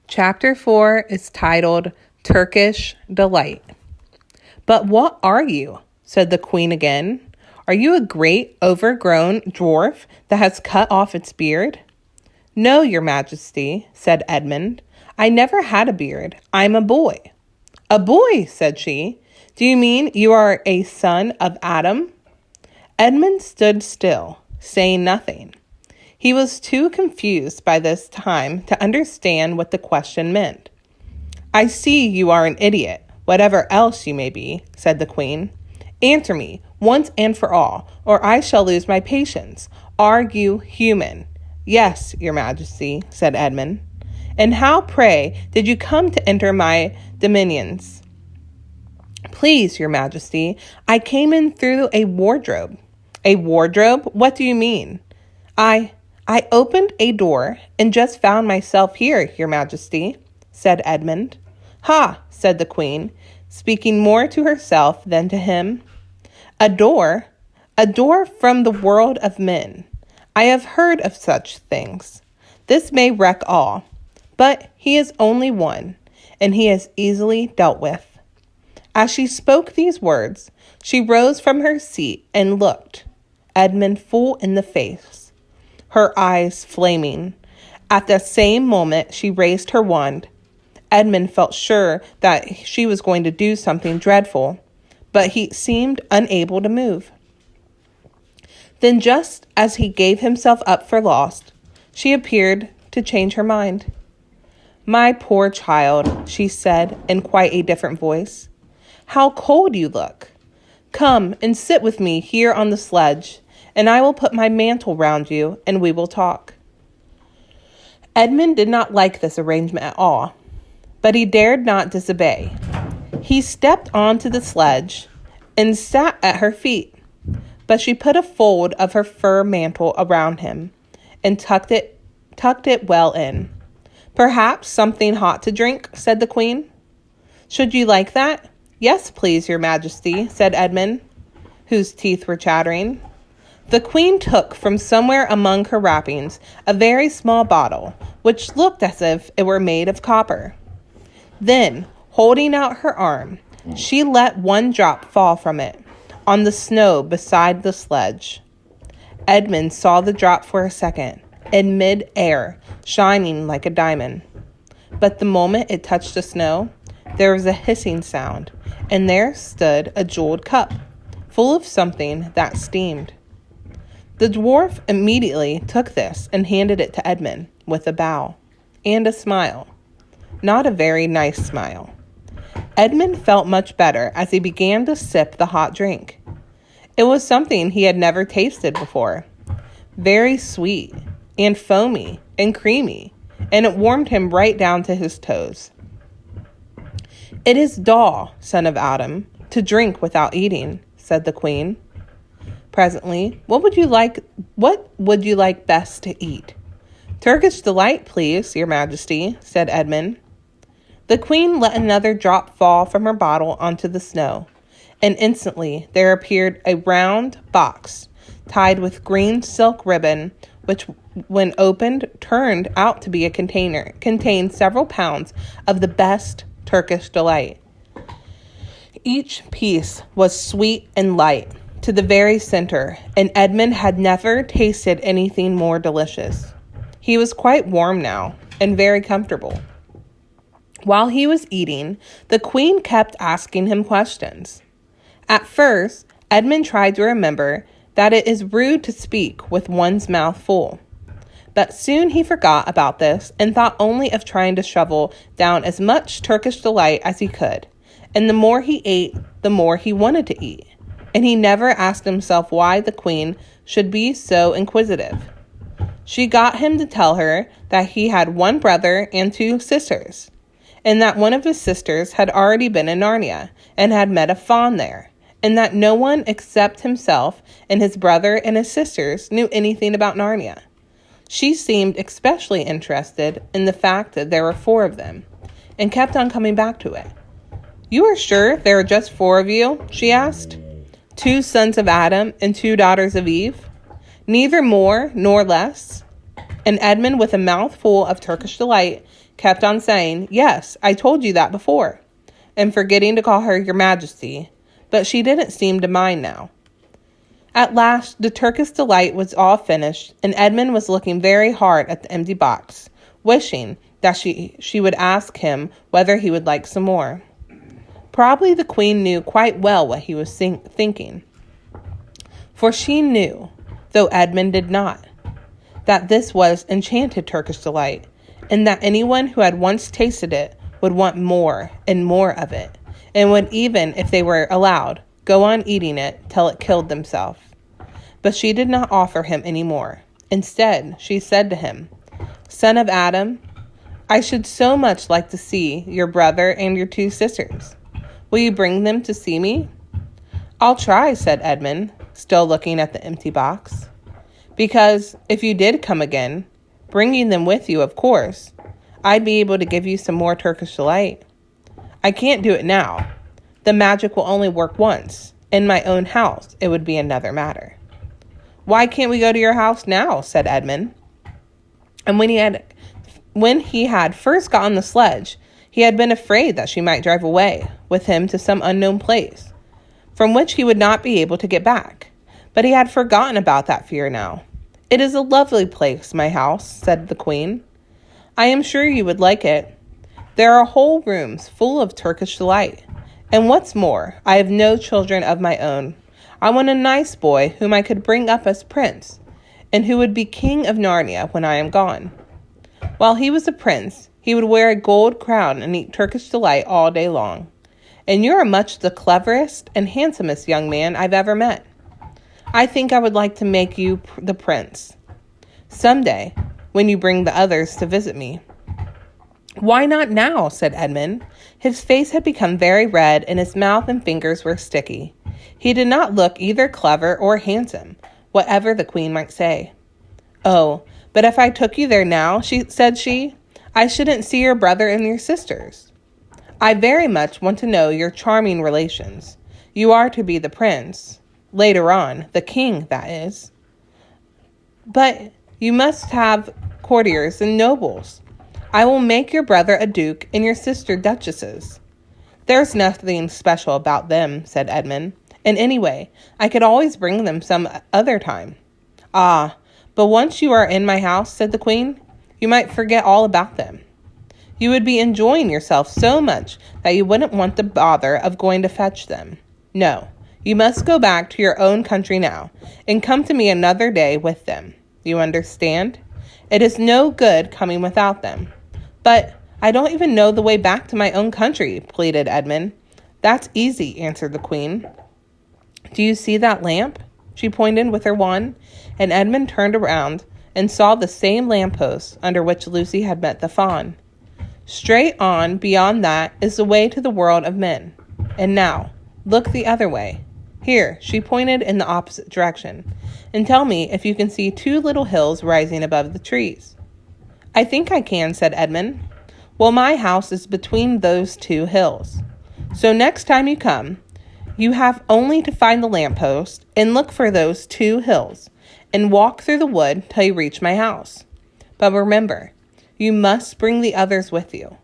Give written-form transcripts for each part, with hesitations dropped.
Chapter 4 is titled Turkish Delight. "But what are you?" said the queen again. "Are you a great overgrown dwarf that has cut off its beard?" "No, your majesty," said Edmund. "I never had a beard. I'm a boy." "A boy," said she. "Do you mean you are a son of Adam?" Edmund stood still, saying nothing. He was too confused by this time to understand what the question meant. "I see you are an idiot, whatever else you may be," said the queen. "Answer me, once and for all, or I shall lose my patience. Are you human?" "Yes, your majesty," said Edmund. "And how, pray, did you come to enter my dominions?" "Please, your majesty, I came in through a wardrobe." "A wardrobe? What do you mean?" I opened a door and just found myself here, your majesty," said Edmund. "Ha," said the queen, speaking more to herself than to him. A door from the world of men. I have heard of such things. This may wreck all, but he is only one, and he is easily dealt with." As she spoke these words, she rose from her seat and looked Edmund full in the face, her eyes flaming. At the same moment she raised her wand. Edmund felt sure that she was going to do something dreadful, but he seemed unable to move. Then, just as he gave himself up for lost, she appeared to change her mind. "My poor child," she said in quite a different voice, "how cold you look. Come and sit with me here on the sledge, and I will put my mantle round you, and we will talk." Edmund did not like this arrangement at all, but he dared not disobey. He stepped onto the sledge and sat at her feet, but she put a fold of her fur mantle around him and tucked it well in. "Perhaps something hot to drink," said the queen. "Should you like that?" "Yes, please, your majesty," said Edmund, whose teeth were chattering. The queen took from somewhere among her wrappings a very small bottle, which looked as if it were made of copper. Then, holding out her arm, she let one drop fall from it on the snow beside the sledge. Edmund saw the drop for a second, in mid-air, shining like a diamond. But the moment it touched the snow, there was a hissing sound, and there stood a jeweled cup, full of something that steamed. The dwarf immediately took this and handed it to Edmund with a bow and a smile. Not a very nice smile. Edmund felt much better as he began to sip the hot drink. It was something he had never tasted before. Very sweet and foamy and creamy, and it warmed him right down to his toes. "It is dull, son of Adam, to drink without eating," said the queen. Presently, what would you like best to eat?" "Turkish Delight, please, your majesty," said Edmund. The queen let another drop fall from her bottle onto the snow, and instantly there appeared a round box tied with green silk ribbon, which, when opened, turned out to be a container contained several pounds of the best Turkish Delight. Each piece was sweet and light to the very center, and Edmund had never tasted anything more delicious. He was quite warm now and very comfortable. While he was eating, the queen kept asking him questions. At first, Edmund tried to remember that it is rude to speak with one's mouth full. But soon he forgot about this and thought only of trying to shovel down as much Turkish Delight as he could. And the more he ate, the more he wanted to eat. And he never asked himself why the queen should be so inquisitive. She got him to tell her that he had one brother and two sisters, and that one of his sisters had already been in Narnia and had met a faun there, and that no one except himself and his brother and his sisters knew anything about Narnia. She seemed especially interested in the fact that there were 4 of them, and kept on coming back to it. "You are sure there are just 4 of you?" she asked. 2 sons of Adam and 2 daughters of Eve? Neither more nor less?" And Edmund, with a mouthful of Turkish delight, kept on saying, "Yes, I told you that before," and forgetting to call her Your Majesty, but she didn't seem to mind now. At last, the Turkish delight was all finished, and Edmund was looking very hard at the empty box, wishing that she would ask him whether he would like some more. Probably the Queen knew quite well what he was thinking, for she knew, though Edmund did not, that this was enchanted Turkish delight, and that anyone who had once tasted it would want more and more of it, and would, even if they were allowed, go on eating it till it killed themselves. But she did not offer him any more. Instead, she said to him, "Son of Adam, I should so much like to see your brother and your 2 sisters. Will you bring them to see me?" "I'll try," said Edmund, still looking at the empty box. "Because if you did come again, bringing them with you, of course, I'd be able to give you some more Turkish delight. I can't do it now. The magic will only work once. In my own house, it would be another matter." "Why can't we go to your house now?" said Edmund. And when he had first got on the sledge, he had been afraid that she might drive away with him to some unknown place, from which he would not be able to get back. But he had forgotten about that fear now. "It is a lovely place, my house," said the Queen. "I am sure you would like it. There are whole rooms full of Turkish delight. And what's more, I have no children of my own. I want a nice boy whom I could bring up as prince, and who would be king of Narnia when I am gone. While he was a prince, he would wear a gold crown and eat Turkish delight all day long. And you're much the cleverest and handsomest young man I've ever met. I think I would like to make you the prince someday, when you bring the others to visit me." "Why not now?" said Edmund. His face had become very red, and his mouth and fingers were sticky. He did not look either clever or handsome, whatever the Queen might say. "Oh, but if I took you there now," said she, "I shouldn't see your brother and your sisters. I very much want to know your charming relations. You are to be the prince. Later on, the king, that is. But you must have courtiers and nobles. I will make your brother a duke and your sister duchesses." "There's nothing special about them," said Edmund. "And anyway, I could always bring them some other time." "Ah, but once you are in my house," said the Queen, "you might forget all about them. You would be enjoying yourself so much that you wouldn't want the bother of going to fetch them. No, you must go back to your own country now, and come to me another day with them. You understand? It is no good coming without them." "But I don't even know the way back to my own country," pleaded Edmund. "That's easy," answered the Queen. "Do you see that lamp?" She pointed with her wand, and Edmund turned around and saw the same lamppost under which Lucy had met the fawn. "Straight on beyond that is the way to the world of men. And now, look the other way. Here," she pointed in the opposite direction, "and tell me if you can see 2 little hills rising above the trees." "I think I can," said Edmund. "Well, my house is between those 2 hills. So next time you come, you have only to find the lamppost and look for those 2 hills and walk through the wood till you reach my house. But remember, you must bring the others with you.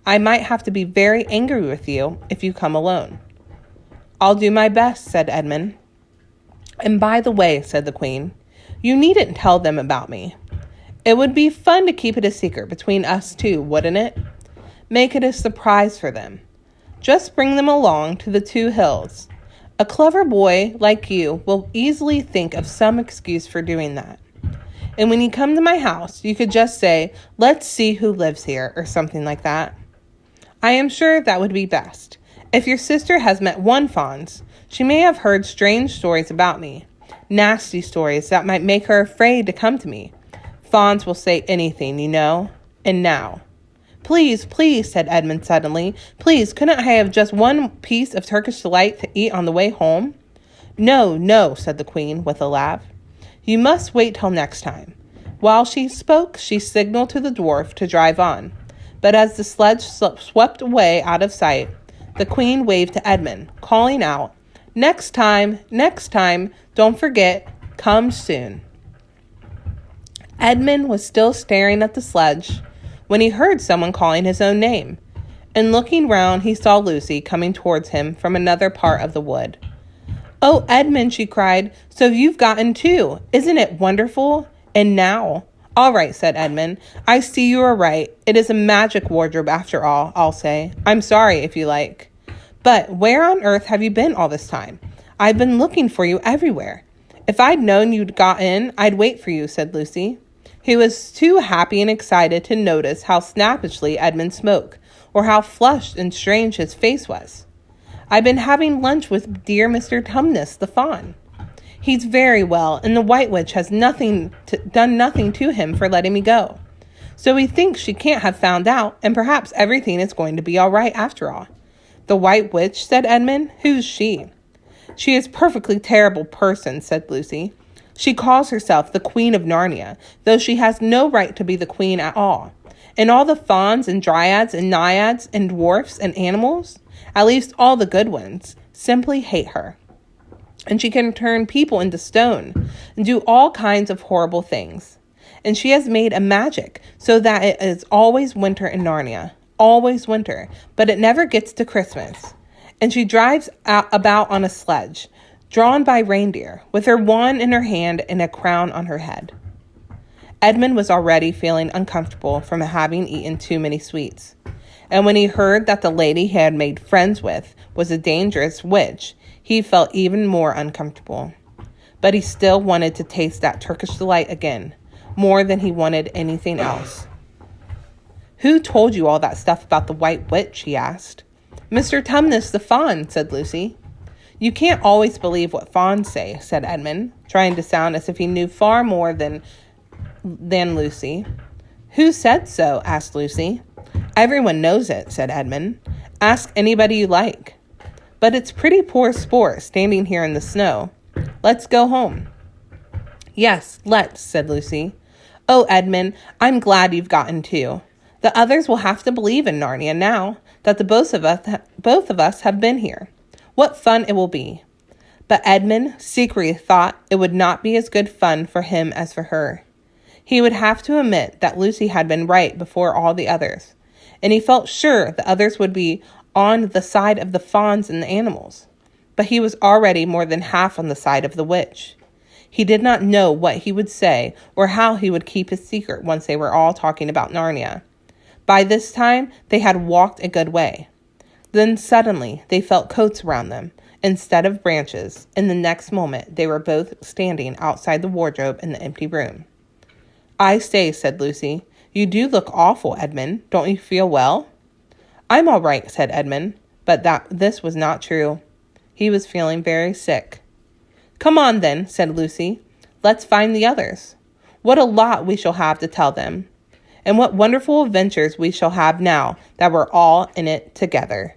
I might have to be very angry with you if you come alone." "I'll do my best," said Edmund. "And by the way," said the Queen, "you needn't tell them about me. It would be fun to keep it a secret between us 2, wouldn't it? Make it a surprise for them. Just bring them along to the 2 hills. A clever boy like you will easily think of some excuse for doing that. And when you come to my house, you could just say, 'Let's see who lives here,' or something like that. I am sure that would be best. If your sister has met one fawns, she may have heard strange stories about me, nasty stories that might make her afraid to come to me. Fawns will say anything, you know. And now—" "Please, please," said Edmund suddenly, "please, couldn't I have just one piece of Turkish delight to eat on the way home?" "No, no," said the Queen with a laugh. "You must wait till next time." While she spoke, she signaled to the dwarf to drive on. But as the sledge swept away out of sight, the Queen waved to Edmund, calling out, next time, don't forget, come soon." Edmund was still staring at the sledge when he heard someone calling his own name, and looking round he saw Lucy coming towards him from another part of the wood. "Oh, Edmund," she cried, "so you've gotten too. Isn't it wonderful? And now—" "All right," said Edmund. "I see you are right. It is a magic wardrobe after all, I'll say. I'm sorry, if you like. But where on earth have you been all this time? I've been looking for you everywhere." "If I'd known you'd got in, I'd wait for you," said Lucy. He was too happy and excited to notice how snappishly Edmund spoke, or how flushed and strange his face was. "I've been having lunch with dear Mr. Tumnus, the fawn. He's very well, and the White Witch has done nothing to him for letting me go. So he thinks she can't have found out, and perhaps everything is going to be all right after all." "The White Witch?" said Edmund. "Who's she?" "She is a perfectly terrible person," said Lucy. "She calls herself the Queen of Narnia, though she has no right to be the queen at all. And all the fauns and dryads and naiads and dwarfs and animals, at least all the good ones, simply hate her. And she can turn people into stone and do all kinds of horrible things. And she has made a magic so that it is always winter in Narnia, always winter, but it never gets to Christmas. And she drives about on a sledge, drawn by reindeer, with her wand in her hand and a crown on her head." Edmund was already feeling uncomfortable from having eaten too many sweets, and when he heard that the lady he had made friends with was a dangerous witch, he felt even more uncomfortable. But he still wanted to taste that Turkish delight again, more than he wanted anything else. "Who told you all that stuff about the White Witch?" he asked. "Mr. Tumnus the fawn," said Lucy. "You can't always believe what fawns say," said Edmund, trying to sound as if he knew far more than Lucy. "Who said so?" asked Lucy. "Everyone knows it," said Edmund. "Ask anybody you like. But it's pretty poor sport standing here in the snow. Let's go home." "Yes, let's," said Lucy. "Oh, Edmund, I'm glad you've gotten too. The others will have to believe in Narnia now that the both of us have been here. What fun it will be." But Edmund secretly thought it would not be as good fun for him as for her. He would have to admit that Lucy had been right before all the others, and he felt sure the others would be on the side of the fawns and the animals. But he was already more than half on the side of the witch. He did not know what he would say or how he would keep his secret once they were all talking about Narnia. By this time, they had walked a good way. Then suddenly, they felt coats around them, instead of branches, and the next moment, they were both standing outside the wardrobe in the empty room. "I say," said Lucy, "you do look awful, Edmund. Don't you feel well?" "I'm all right," said Edmund, but this was not true. He was feeling very sick. "Come on, then," said Lucy. "Let's find the others. What a lot we shall have to tell them. And what wonderful adventures we shall have now that we're all in it together."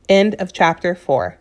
End of chapter 4.